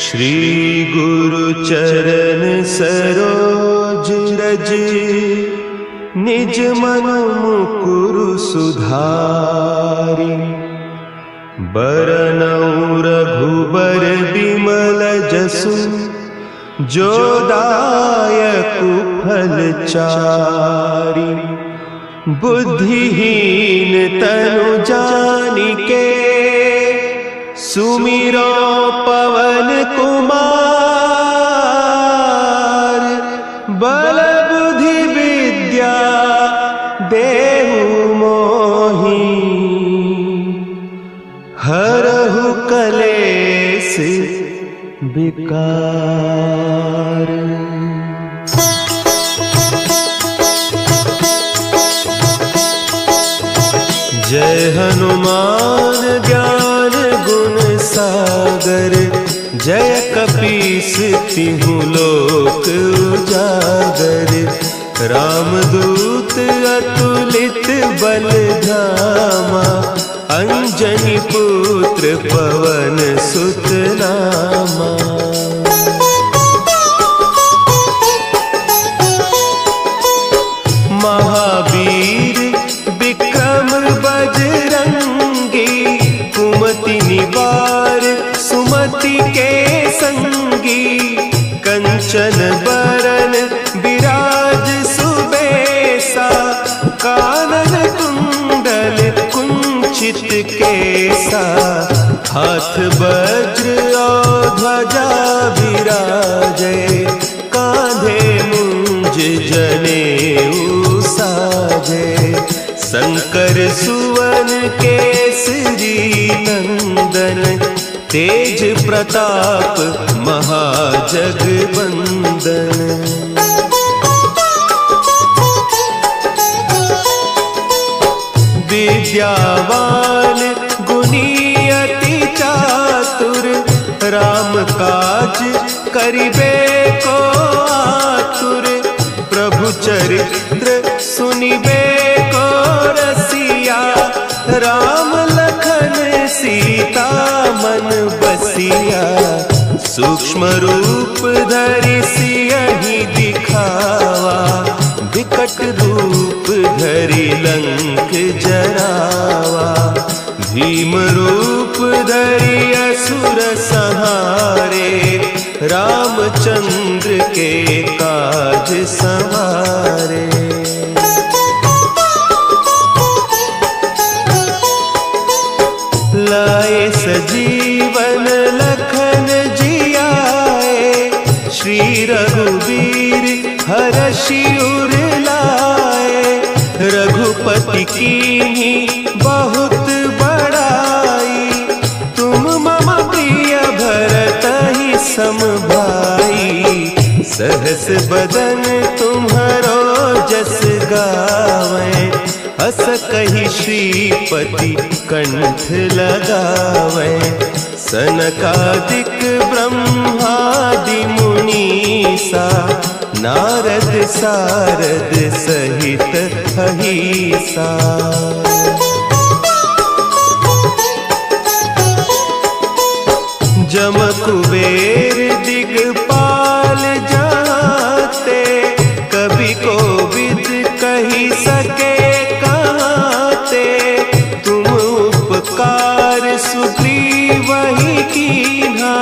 श्री गुरु चरण सरोज रज, निज मन मुकुरु सुधारि। बरनउँ रघुबर बिमल जसु, जो दायकु फल चारि। बुद्धिहीन तनु जानिके, सुमिरो पवन कुमार। बल बुद्धि विद्या देहु मोहि, हरहु कलेस विकार। जय हनुमान ज्ञान गुण सागर, जय कपीस तिहु लोक उजागर। रामदूत अतुलित बल धामा, अंजनी पुत्र पवन सुत नामा। महावीर विक्रम बजरंगी, कुमति निवार सुमति के संगी। कंचन बरन विराज सुबेसा, कानन कुंडल कुंचित केसा। हाथ वज्र और ध्वजा विराजे, कांधे मुंज जनेऊ साजे। शंकर सुवन केसरी नंदन, तेज प्रताप महाजगवंदन। विद्यावान गुणी अति चातुर, राम काज करिबे को आतुर। प्रभु चरित्र सुनिबे को रसिया, राम लखन सीता मन बसिया। सूक्ष्म रूप धरि सियहि दिखावा, विकट रूप धरि लंक जरावा। भीम रूप धरि असुर संहारे, रामचंद्र के काज सवारे। लाए सजीवन लखन जियाए, श्री रघुवीर हरषि उर लाए। रघुपति कीन्ही बहुत बड़ाई, तुम मम प्रिय भरतहि सम भाई। सहस बदन तुम्हरो जस गावें, हस कहि श्रीपति कंठ लगावें। सनकादिक ब्रह्मादि मुनीसा, नारद सारद सहित अहीसा। जम कुबेर दिगपाल जाते, कवि कोविद कहि सके कहते। तुम उपकार सुग्रीवहि कीन्हा,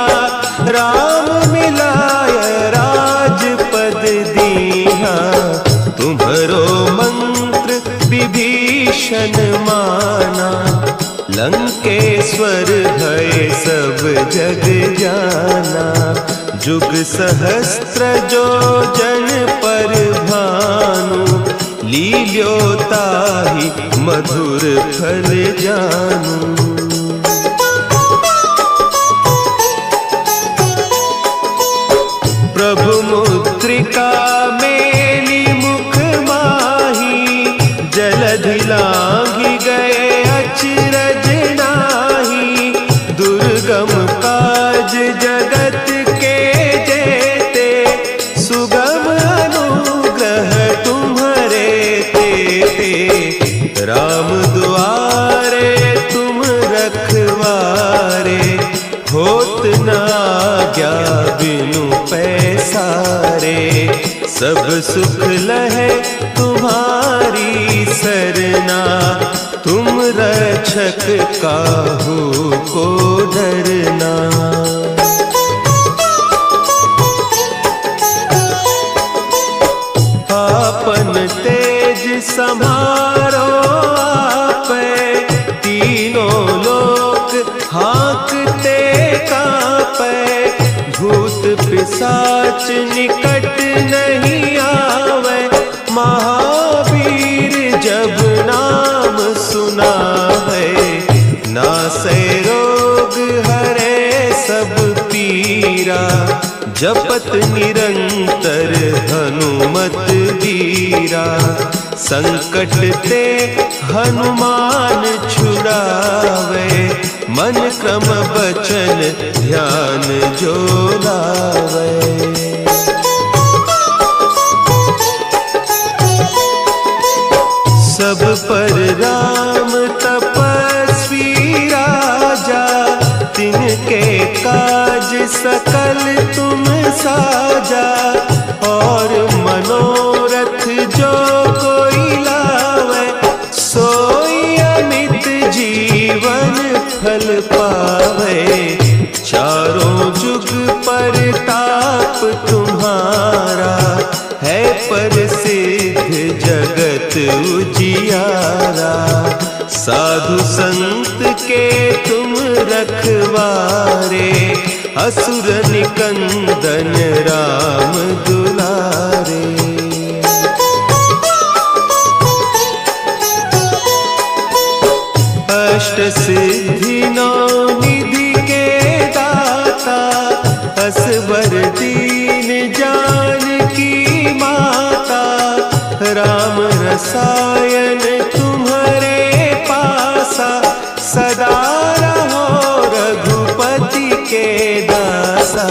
राम मिलाय राजपद दीन्हा। तुम्हरो मंत्र विभीषण माना, लंकेश्वर भय सब जग जाना। जुग सहस्त्र जो जन पर भानु, लील्योताहि मधुर फल जानू। प्रभु मुद्रिका मेली मुख माही, जलधि लांघि गए अचरज नाही। दुर्गम काज जगत के जेते, सुगम अनुग्रह तुम्हरे तेते। राम दुआरे तुम रखवारे, होत न आज्ञा बिनु पैसारे। सब सुख लहे तुम्हारी सरना, तुम रक्षक काहू को डरना। आपन तेज संभारो आपे, तीनों लोक हाँकते कांपे। भूत पिशाच निकट नहीं आवे, महावीर जब नाम सुनावे। नासै रोग हरे सब पीरा, जपत निरंतर हनुमत बीरा। संकट ते हनुमान छुड़ावे, मन क्रम बचन ध्यान जो लावे। सब पर राम तपस्वी राजा, तिनके काज सकल तुम साजा। और मनोरथ जो कोई लावे, सोई अमित जीवन फल पावे। चारों जुग परताप तुम्हारा, है प्रसिद्ध जगत उजियारा। साधु संत के तुम रखवारे, असुर निकंदन राम दुलारे। अष्ट सिद्धि नौ निधि के दाता, असवर दीन जानकी माता। राम रसायन तुम्हारे पासा, सदा रहो रघुपति के दासा।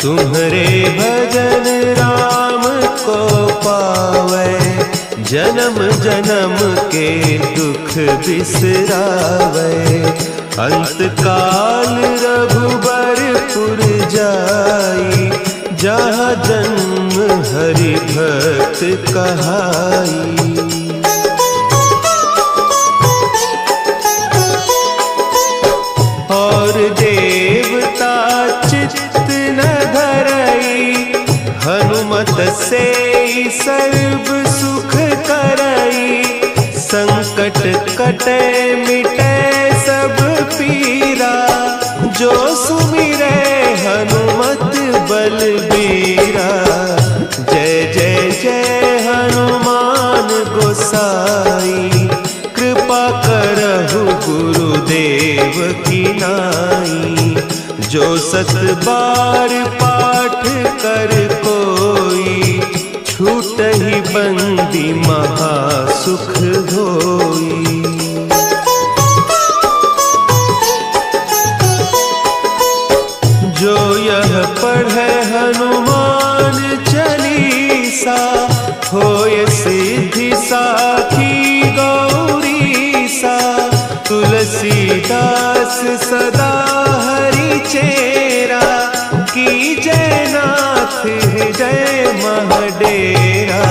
तुम्हारे भजन राम को पावे, जन्म जन्म के दुख बिसरावे। अंत काल रघुबरपुर जाई, जहाँ जन्म हरि भक्त कहाई। और देवता चित्त न धरई, हनुमत से सर्व सुख करई। संकट कटे मिटे सब पीरा, जो सुमिरे हनुमत बलबीरा। जय जय जय हनुमान गोसाई, कृपा करहु गुरुदेव की नाई। जो सत बार पाठ कर कोई, छूटहि बंदी महासुख होई। जो यह पढ़े हनुमान चालीसा, होय सिद्धि साखी गौरीसा। तुलसीदास सदा हरि चेरा, कीजय नाथ हृदय महडेरा।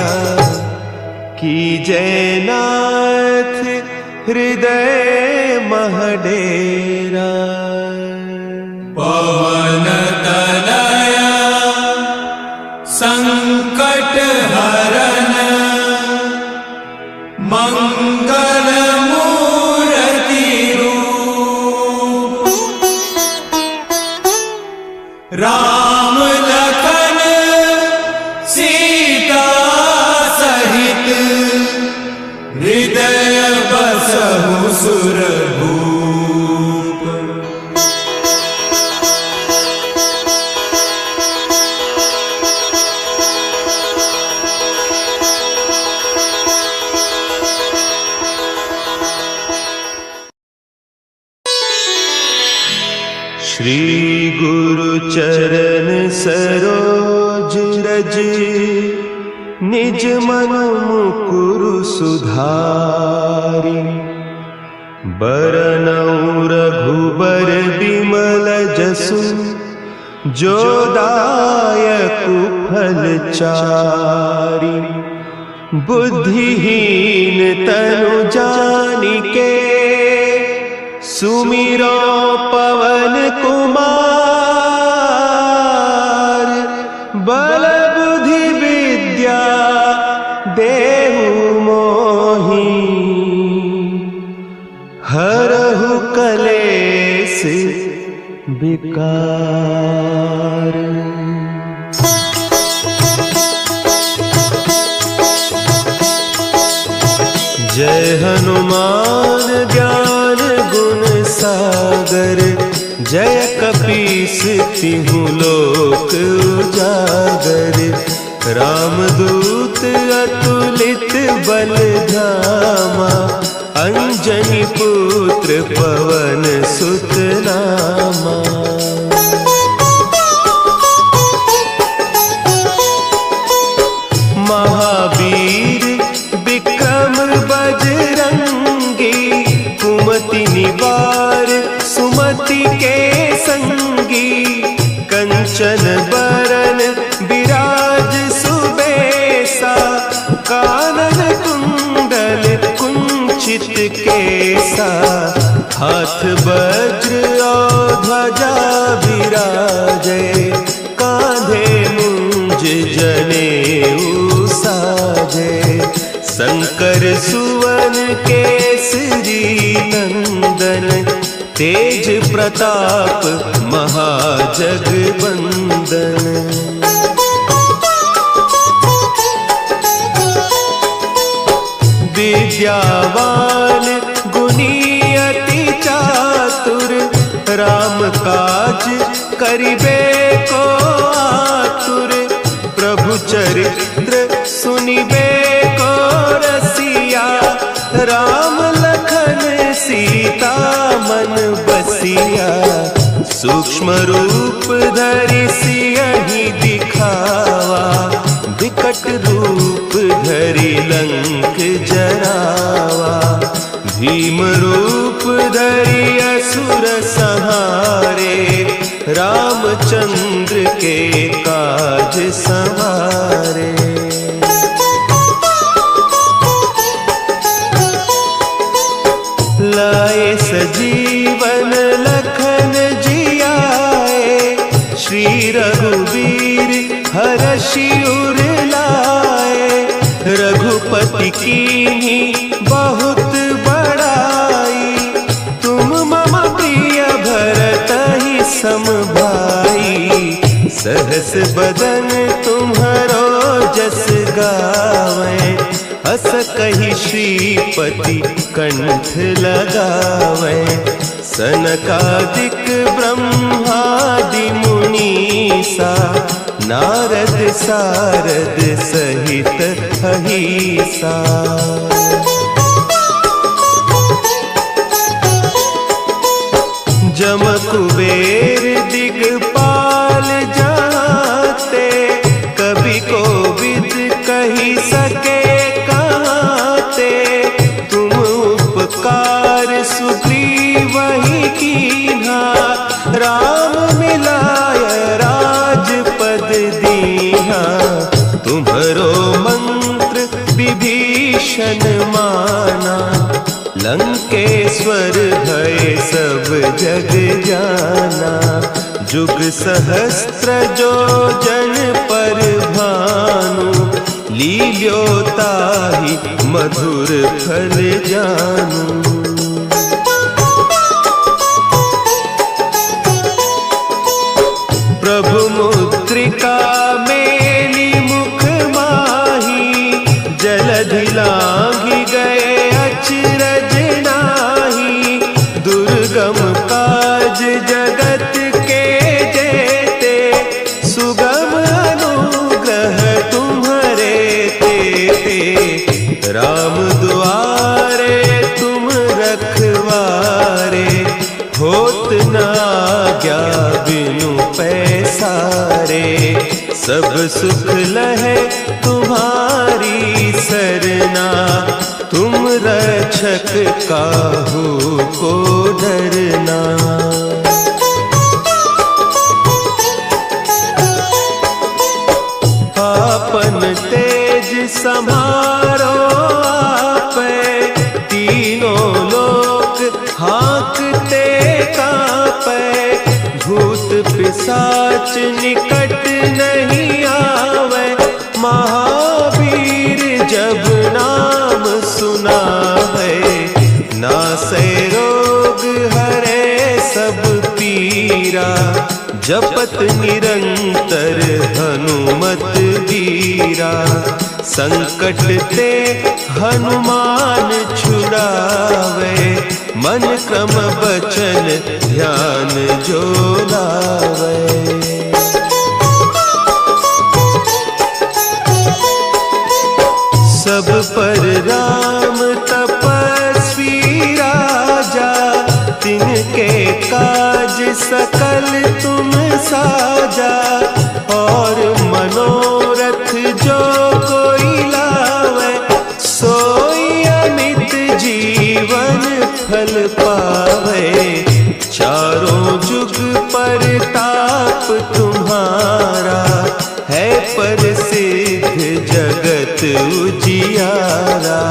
कीजय नाथ हृदय महडेरा। पवन तनया संकट हरन, मंगल मूर्ति रूप। राम लखन सीता सहित, हृदय बसहु सुरभूप। श्री गुरु चरण सरोज रज, निज मन मुकुरु सुधारि। बरनउँ रघुबर बिमल जसु, जो दायक फल चारि। बुद्धिहीन तनु जानिके, सुमिरो पवन कुमार। बल बुद्धि विद्या देहु मोहि, हरहु कलेस विकार। जय हनुमान ज्ञान गुण सागर, जय कपीस तिहु लोक उजागर। रामदूत अतुलित बल धामा, अंजनी पुत्र पवन सुत नामा। महावीर विक्रम बजरंगी, कुमति निवार सुमति के संगी। कंचन बरन विराज सुबेसा, कानन कुंडल कुंचित केसा। हाथ वज्र और ध्वजा विराजे, कांधे मुंज जनेऊ साजे। शंकर सुवन केसरी नंदन, तेज प्रताप महाजगवंदन। विद्यावान गुणी अति चातुर, राम काज करिबे को आतुर। प्रभु चरित्र सुनिबे को रसिया, राम लखन सीता मन बसिया। सूक्ष्म रूप धरि सियहि दिखावा, विकट रूप धरि लंक जरावा। भीम रूप धरि असुर संहारे, रामचंद्र के काज संवारे। लाए सजीवन लखन जियाए, श्री रघुवीर हरषि उर लाए। रघुपति कीन्ही बहुत बड़ाई, तुम मम प्रिय भरतहि सम भाई। सहस बदन तुम्हरो जस गावें, अस कहि श्रीपति कंठ लगावें। सनकादिक ब्रह्मादि मुनीसा, नारद सारद सहित अहीसा। जम कुबेर दिगपाल जाते, कवि कोविद कहि सके कहते। तुम उपकार सुग्रीवहि कीन्हा, राम मिलाय राजपद दीन्हा। तुम्हरो मंत्र विभीषण माना, लंकेश्वर भय सब जग जाना। जुग सहस्त्र जो जन पर भानु, लील्योताहि मधुर फल जानू। प्रभु मुद्रिका मेली मुख माही, जलधि लांघि गए अचरज नाही। दुर्गम काज जगत के जेते, सुगम अनुग्रह तुम्हरे तेते। राम दुआरे तुम रखवारे, होत न आज्ञा बिनु पैसारे। सब सुख लहे तुम्हारे तुम्हारी सरना, तुम रक्षक काहू को डरना। आपन तेज संभारो आपे, तीनों लोक हाँकते कांपे। भूत पिशाच निकट नहीं आवे, महावीर जब नाम सुनावे। नासै रोग हरे सब पीरा, जपत निरंतर हनुमत वीरा। संकट ते हनुमान छुड़ावे, मन क्रम बचन ध्यान जो लावे। सब पर राम तपस्वी राजा, तिनके काज सकल तुम साजा। और मनोरथ जो कोई लावे, सोई अमित जीवन फल पावे। चारों जुग परताप तुम्हारा, है प्रसिद्ध जगत उजियारा।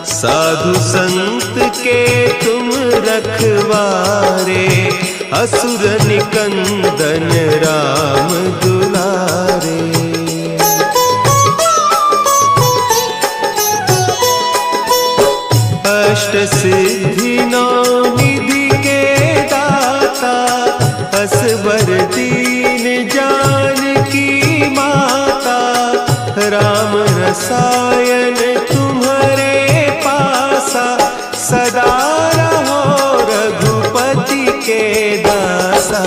साधु संत के तुम रखवारे, असुर निकंदन राम दुलारे। अष्ट सिद्धि नौ निधि के दाता, असवर दीन जानकी माता। राम रसायन तुम्हारे पासा, सदा रहो रघुपति के दासा।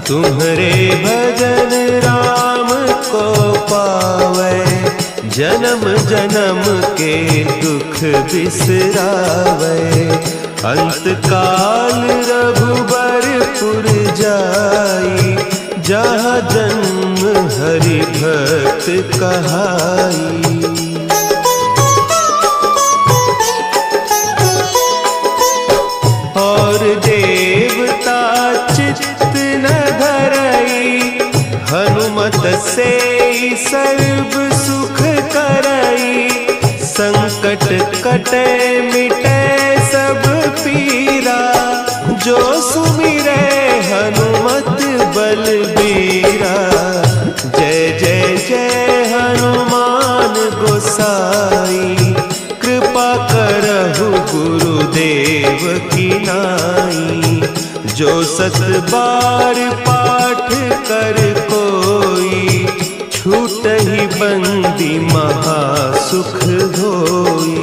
तुम्हारे भजन राम को पावे, जन्म जन्म के दुख बिसरावे। अंत काल रघुबरपुर जाई, जहाँ जन्म हरि भक्त कहाई। और देवता चित्त न धरई, हनुमत से सर्व सुख करई। संकट कटे मिटे सब पीरा, जो सुमिरे हनुमत बलबीरा। जय जय जय हनुमान गोसाई, कृपा करहु गुरुदेव की नाई। जो सत बार पाठ कर कोई, छूट ही बंदी महासुख होई।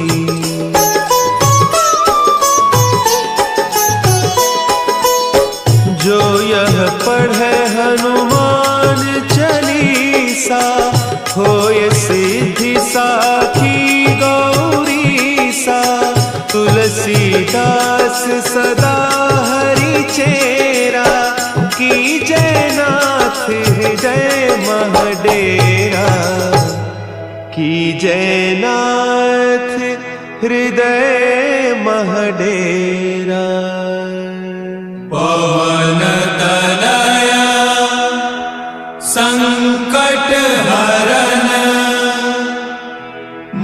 जो यह पढ़े हनुमान चालीसा, होय सिद्धि साखी गौरीसा। तुलसीदास सदा हरि चेरा, की जयनाथ हृदय महडेरा। की जयनाथ हृदय महडेरा। पवन तनया संकट हरन,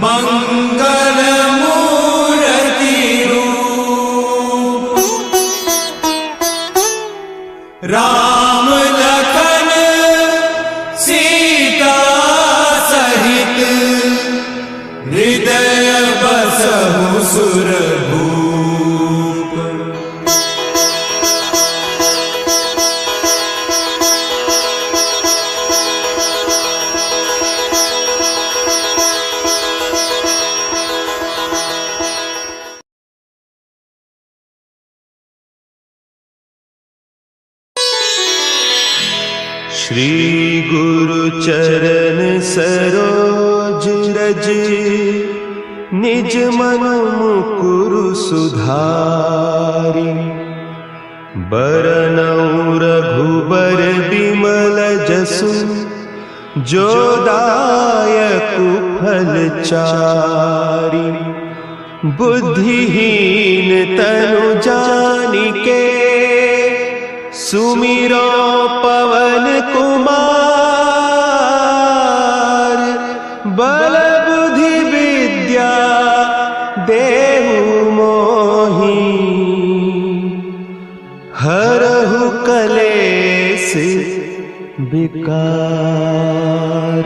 मंगल मूर्ति रूप। राम लखन सीता सहित, हृदय बसहु सुरभूप। श्री गुरु चरण सरोज रज, निज मन मुकुरु सुधारि। बरनउँ रघुबर बिमल जसु, जो दायकु फलचारी। बुद्धिहीन तनु जानिके सुमिरो पवन कुमार। बल बुद्धि विद्या देहु मोहि हरहु कलेस विकार।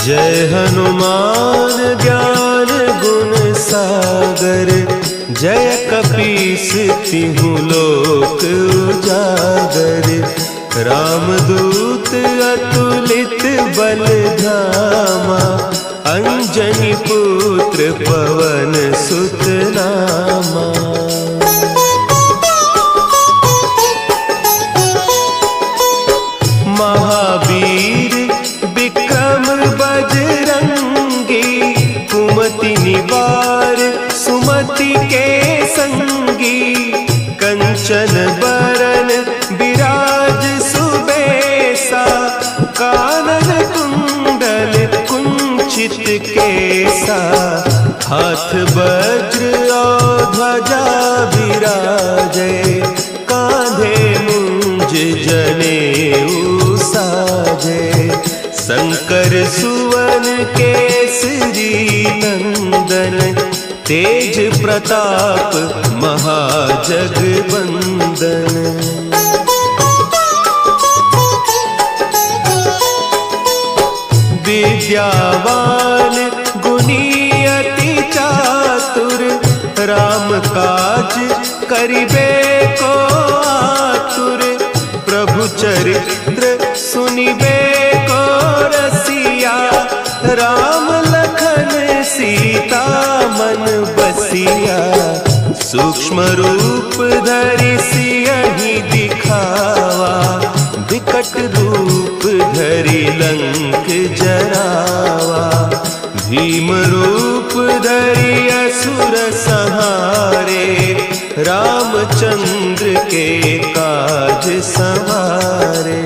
जय हनुमान ज्ञान गुण सागर। जय कपीस तिहु लोक उजागर। रामदूत अतुलित बल धामा। अंजनी पुत्र पवन सुत नामा। महावीर विक्रम बजरंगी। कुमति निवार सुमति के संगी। कंचन बरन विराज सुबेसा। कानन कुंडल कुंचित केसा। हाथ वज्र और ध्वजा विराजे। कांधे मुंज जनेऊ साजे। शंकर सुवन केसरी नंदन। तेज प्रताप महाजगवंदन। विद्यावान गुणी अति चातुर। राम काज करिबे को आतुर। प्रभु चरित्र सुनिबे को रसिया। राम लखन सीता मन बसिया। सूक्ष्म रूप धरि सियहि दिखावा। विकट रूप धरि लंक जरावा। भीम रूप धरि असुर संहारे। रामचंद्र के काज सवारे।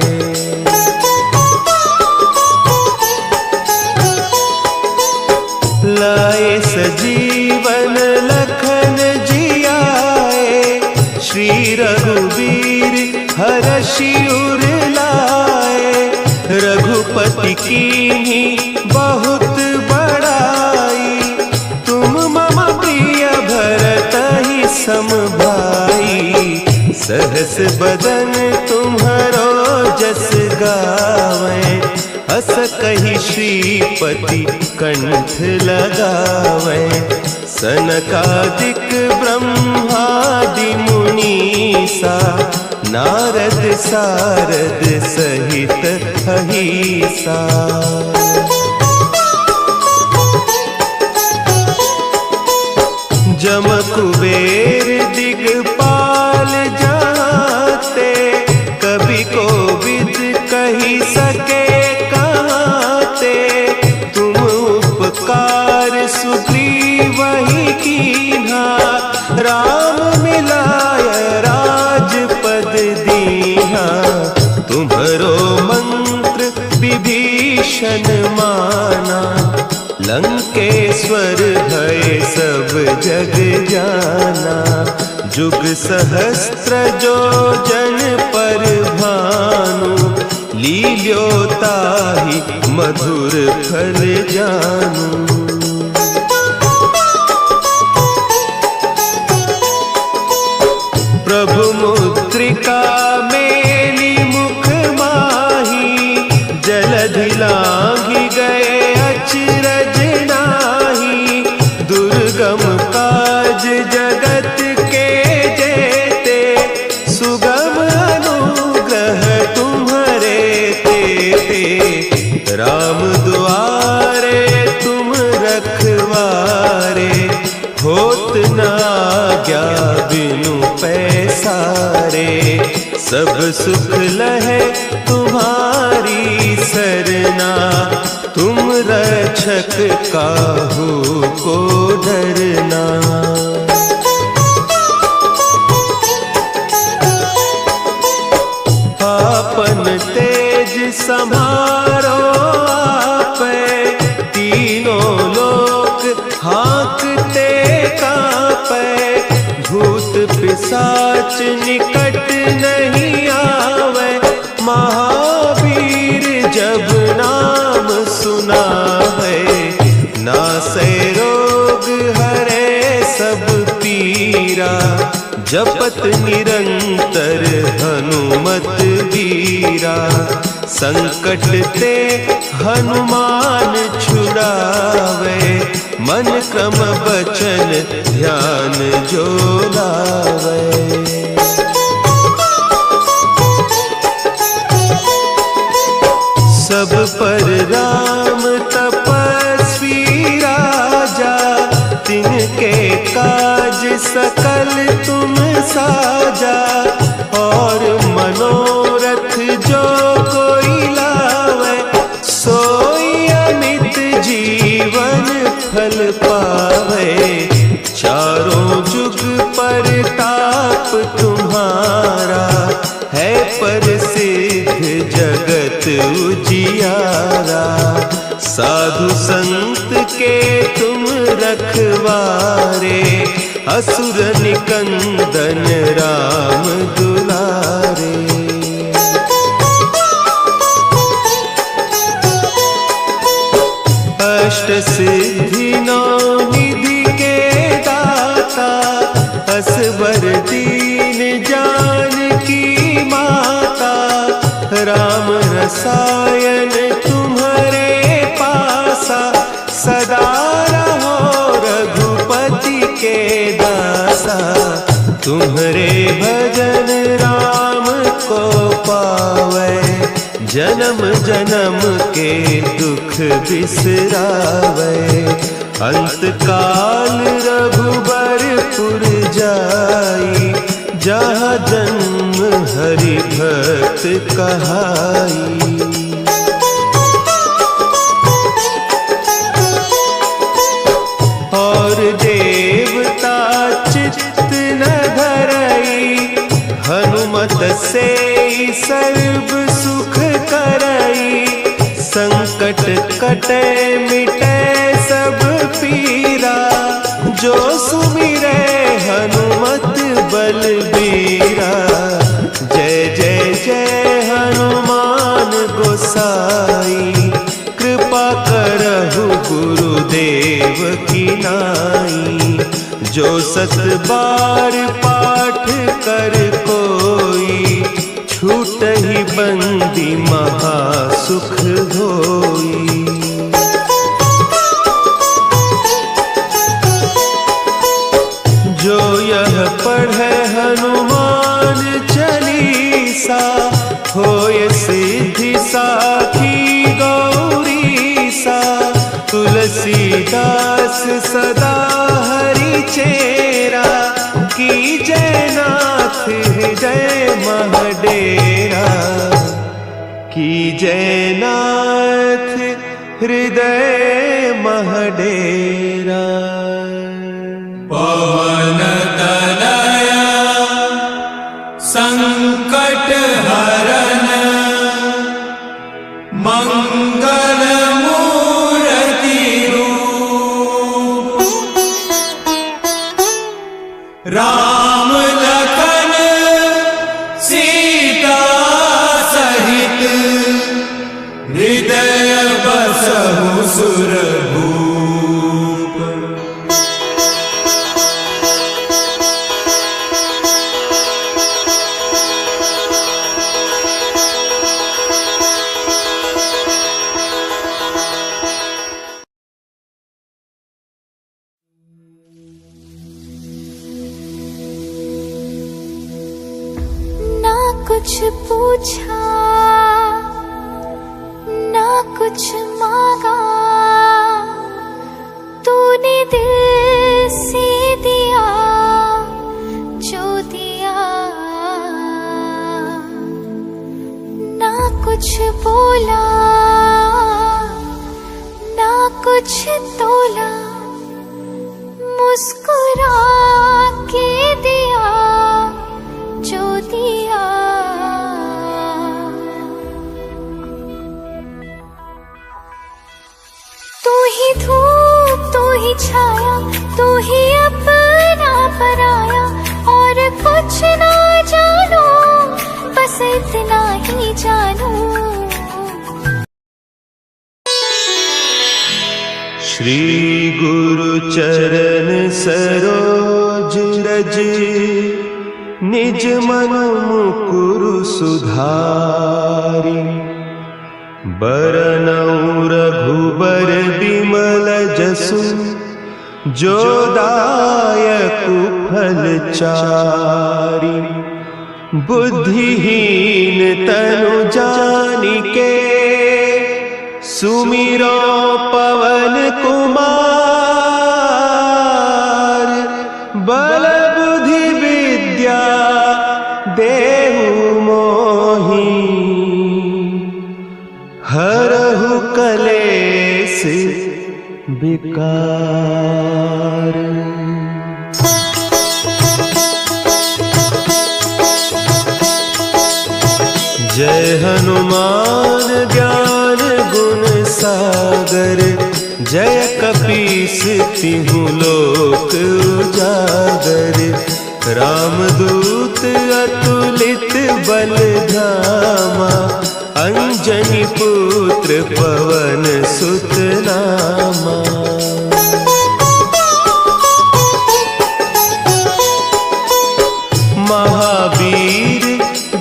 लाए सजीवन लखन जियाए। श्री रघुवीर हरषि उर लाए। रघुपति कीन्ही बहुत बड़ाई। तुम मम प्रिय भरतहि सम भाई। सहस बदन तुम्हरो जस गावें। अस कहि श्रीपति कंठ लगावें। सनकादिक ब्रह्मादि मुनीसा। नारद सारद सहित अहीसा। जम कुबेर दिगपाल जाते। कवि कोविद कही सके कहते। तुम उपकार सुग्रीवहि कीन्हा। राम मिलाय राजपद दीन्हा। तुम्हरो मंत्र विभीषण माना। लंकेश्वर भय सब जग जाना। जुग सहस्त्र जो जन पर भानु। लील्योताहि मधुर फल जानू। प्रभु मुद्रिका मेली मुख माही। जलधि लांघि गए अचरज नाही। दुर्गम काज जगत के जेते। सुगम अनुग्रह तुम्हरे तेते। राम दुआरे तुम रखवारे। होत न आज्ञा बिनु पैसारे। सब सुख लहे तुम्हारी सरना। तुम रक्षक काहू को डरना। पिशाच निकट नहीं आवे, महावीर जब नाम सुनावे। नासै रोग हरे सब पीरा, जपत निरंतर हनुमत वीरा। संकट ते हनुमान छुड़ावे, मन क्रम बचन ध्यान जो लावे। सब पर राम तपस्वी राजा, तिनके काज सकल तुम साजा। और मनोरथ जो कोई लावे, सोई अमित जीवन फल पावे। चारों जुग परताप तुम्हारा, है प्रसिद्ध जगत उजियारा। साधु संत के तुम रखवारे, असुर निकंदन राम दुलारे। अष्ट सिद्धि नौ निधि के दाता, असवर दीन जानकी माता। राम रसायन तुम्हारे पासा, सदा रहो रघुपति के दासा। तुम्हारे भजन राम को पावे, जन्म जन्म के दुख बिसरावे। अंत काल रघुबरपुर जाई, जहाँ जन्म हरि भक्त कहाई। और देवता चित्त न धरई, हनुमत से सर्व सुख करई। संकट कटे मिटे सब पीरा, जो सुमिरे हनुमत बलबीरा। जय जय जय हनुमान गोसाई, कृपा करहु गुरुदेव की नाई। जो सत बार पाठ कर कोई, छूटहि बंदी महासुख होई। जो यह पढ़े हनुमान चालीसा, होय सिद्धि साखी गौरीसा। तुलसीदास सदा हरि चेरा, कीजय नाथ हृदय महडेरा। कीजय नाथ हृदय महडेरा। पवन तनया संकट हरन, मंगल मूर्ति रूप। राम लखन सीता सहित, हृदय बसहु सुरभूप। कुछ पूछा ना कुछ मांगा, तूने दिल से दिया जो दिया। ना कुछ बोला ना कुछ तोला, मुस्कुरा के दिया जो दिया। सरोज रज निज मन मुकुरु सुधारी। बरनउँ रघुबर बिमल जसु जो दायकु फल चारि। बुद्धिहीन तनु जानिके सुमिरो पवन कुमार। बल बुद्धि विद्या देहु मोहि हरहु कलेस विकार। जय हनुमान ज्ञान गुण सागर। जय कपीस तिहु लोक उजागर। रामदूत अतुलित बल धामा। अंजनी पुत्र पवन सुत नामा। महावीर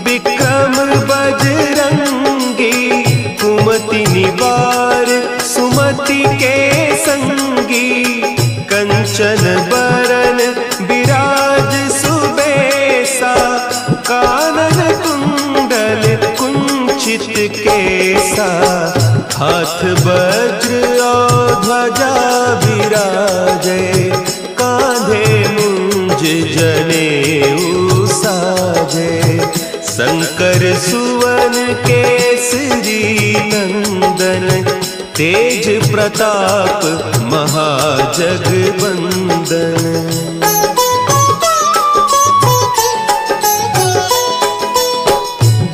विक्रम बजरंगी। कुमति निवार सुमति के संगी। कंचन बरन विराज सुबेसा। कानन कुंडल कुंचित केसा। हाथ वज्र और ध्वजा विराजे। कांधे मुंज जनेऊ साजे। शंकर सुवन केसरी नंदन। तेज प्रताप महाजगवंदन।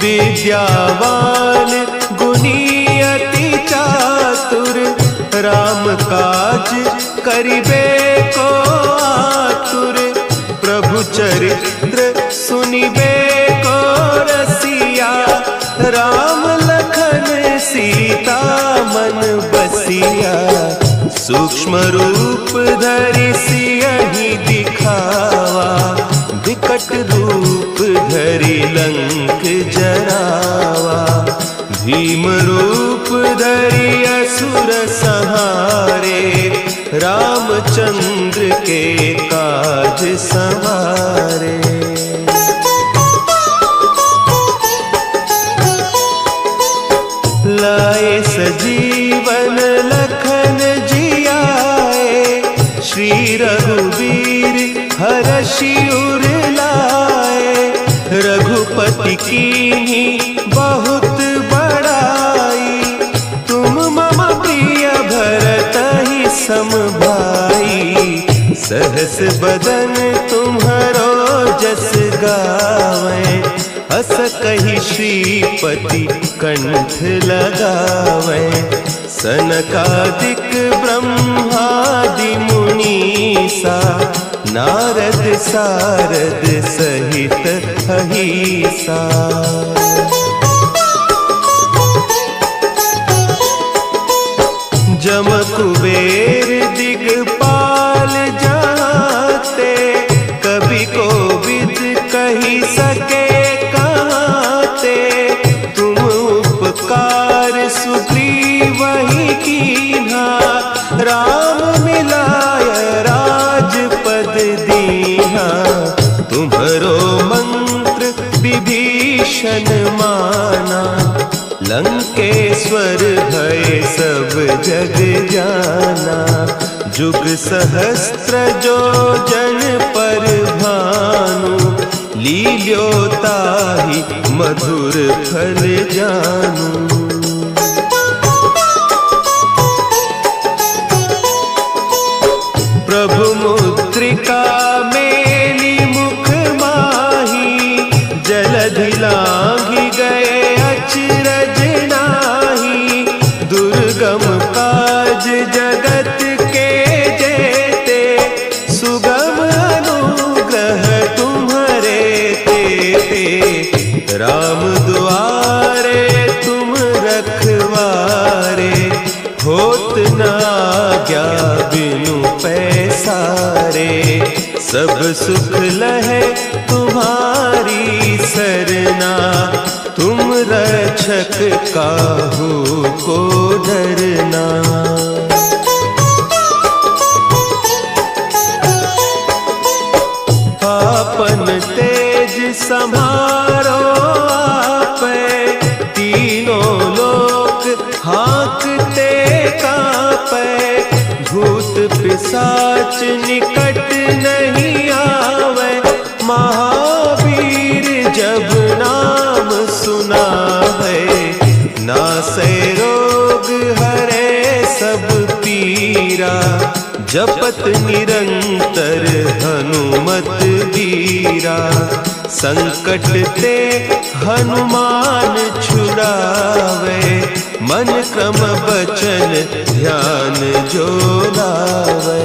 विद्यावान गुणी अति चातुर। राम काज करिबे को आतुर। प्रभु चरित्र सुनिबे को रसिया। राम लखन सीता मन बसिया। सूक्ष्म रूप धरि सियहि दिखावा। विकट रूप धरि लंक जरावा। भीम रूप धरि असुर संहारे। रामचंद्र के काज सवारे। लाए सजीवन लखन जियाए। श्री रघुवीर हरषि उर लाए। रघुपति कीन्ही बहुत बड़ाई। तुम मम प्रिय भरतहि सम भाई। सहस बदन तुम्हरो जस गावें। अस कहि श्रीपति कंठ लगावें। सनकादिक ब्रह्मादि मुनीसा। नारद सारद सहित अहीसा। जम कुबेर दिगपाल जाते। कवि कोविद कहि सके कहते। तुम उपकार सुग्रीवहि कीन्हा। राम मिलाय राजपद दीन्हा। तुम्हरो मंत्र विभीषण माना। लंकेश्वर भय सब जग जाना। जुग सहस्त्र जो जन पर भानु। लील्योताहि मधुर फल जानू। प्रभु मुद्रिका मेली मुख माही। जलधि लांघि गए अचरज नाही। दुर्गम काज जगत के जेते। सुगम अनुग्रह तुम्हरे तेते। राम दुआरे तुम सब सुख लहे तुम्हारी सरना, तुम रक्षक काहू को डरना। आपन तेज सम्हारो आपे, तीनों लोक हाँकते कांपे। भूत पिशाच निकट नहीं आवे, महावीर जब नाम सुनावे। नासै रोग हरे सब पीरा, जपत निरंतर हनुमत बीरा। संकट ते हनुमान छुड़ावे, मन क्रम बचन ध्यान जो लावे।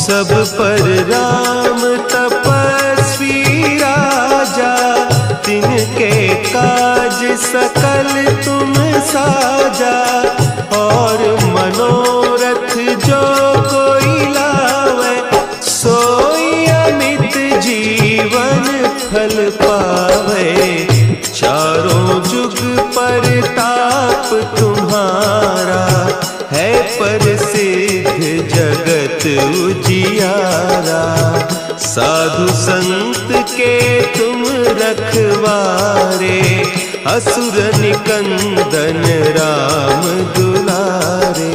सब पर राम तपस्वी राजा, तिनके काज सकल तुम साजा। और मनोरथ जो कोई लावे, सोई अमित जीवन फल पावे। चारों जुग परताप तुम्हारा, है प्रसिद्ध जगत उजियारा। साधु संत के तुम रखवारे, असुर निकंदन राम दुलारे।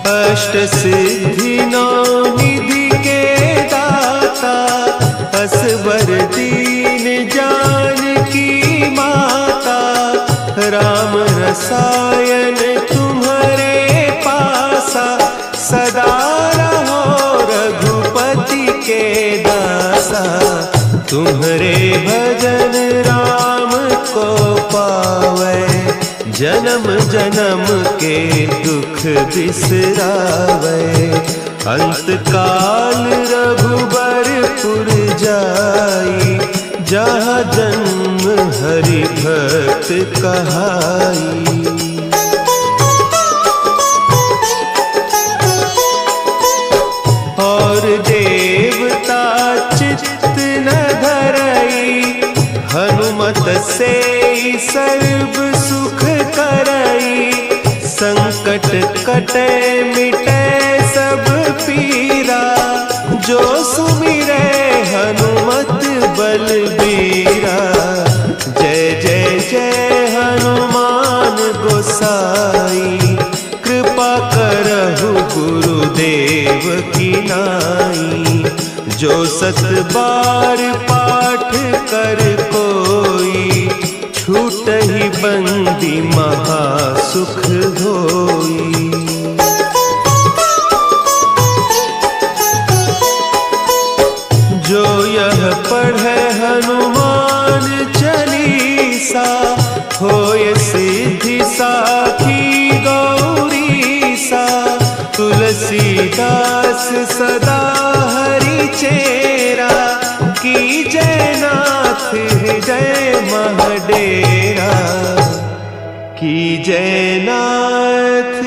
अष्ट सिद्धि नौ निधि के दाता, असवर दीन जानकी माता। राम रसायन तुम्हारे पासा, सदा रहो रघुपति के दासा। तुम्हारे भजन राम को पावे, जन्म जन्म के दुख बिसरावे। अंत काल रघुबरपुर जाई, जहाँ जन्म हरि भक्त कहाई। और देवता चित्त न धरई, हनुमत से सर्व सुख करई। संकट कटे मिटे सब पीरा, जो सुमिरे हनुमत बलबीरा। जय जय जय हनुमान गोसाई, कृपा करहु गुरुदेव की नाई। जो सत बार पाठ कर कोई, छूट ही बंदी महासुख होई। जो यह पढ़े हनुमान चालीसा, होय सिद्धि साखी गौरीसा। तुलसीदास सदा हरि चेरा, की जयनाथ हृदय महडेरा। की जयनाथ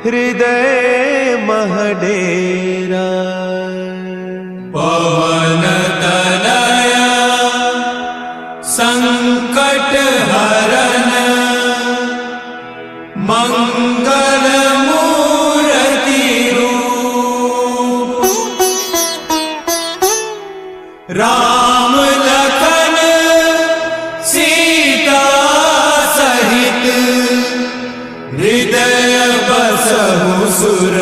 हृदय महडेरा। पवन तनया संकट हरन, मंगल मूर्ति रूप। राम लखन सीता सहित, हृदय बसहु सुर